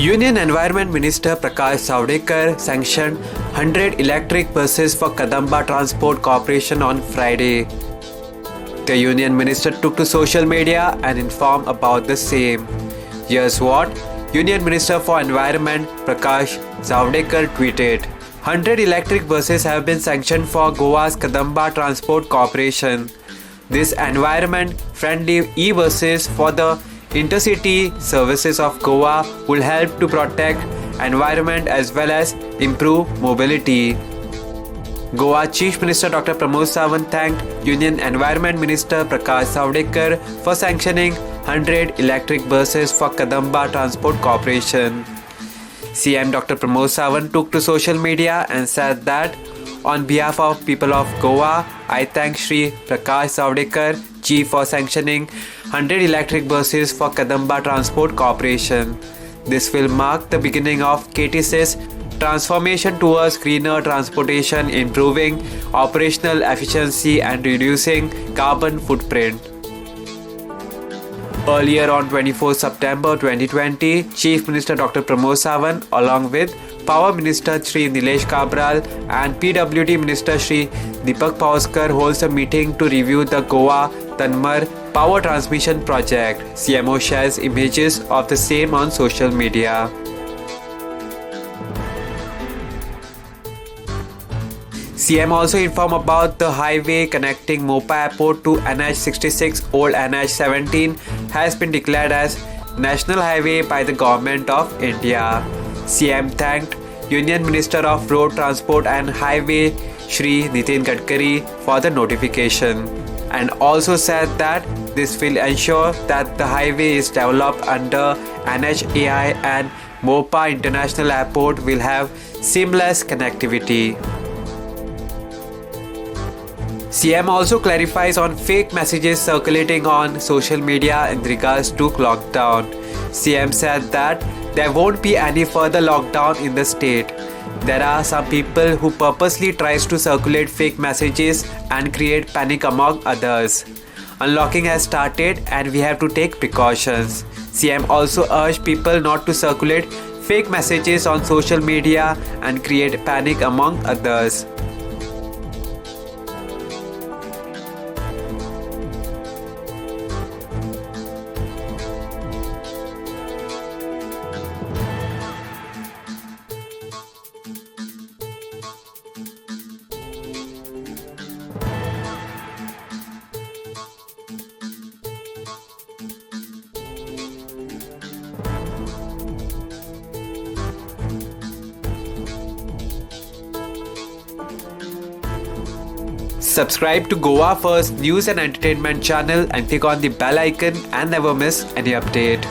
Union Environment Minister Prakash Javadekar sanctioned 100 electric buses for Kadamba Transport Corporation on Friday. The Union Minister took to social media and informed about the same. Here's what Union Minister for Environment Prakash Javadekar tweeted. 100 electric buses have been sanctioned for Goa's Kadamba Transport Corporation. These environment-friendly e-buses for the intercity services of Goa will help to protect environment as well as improve mobility. Goa Chief Minister Dr. Pramod Sawant thanked Union Environment Minister Prakash Javadekar for sanctioning 100 electric buses for Kadamba Transport Corporation. CM Dr. Pramod Sawant took to social media and said that on behalf of people of Goa, I thank Shri Prakash Javadekar Chief for sanctioning 100 electric buses for Kadamba Transport Corporation. This will mark the beginning of KTC's transformation towards greener transportation, improving operational efficiency and reducing carbon footprint. Earlier on 24 September 2020, Chief Minister Dr. Pramod Sawant along with Power Minister Shri Nilesh Kabral and PWD Minister Shri Deepak Pavaskar holds a meeting to review the Goa Tanmar Power Transmission Project. CMO shares images of the same on social media. CM also informed about the highway connecting Mopa Airport to NH66 Old NH17 has been declared as National Highway by the Government of India. CM thanked Union Minister of Road Transport and Highway Shri Nitin Gadkari for the notification and also said that this will ensure that the highway is developed under NHAI and Mopa International Airport will have seamless connectivity. CM also clarifies on fake messages circulating on social media in regards to lockdown. CM said that there won't be any further lockdown in the state. There are some people who purposely tries to circulate fake messages and create panic among others. Unlocking has started and we have to take precautions. CM also urged people not to circulate fake messages on social media and create panic among others. Subscribe to Goa First News and Entertainment channel and click on the bell icon and never miss any update.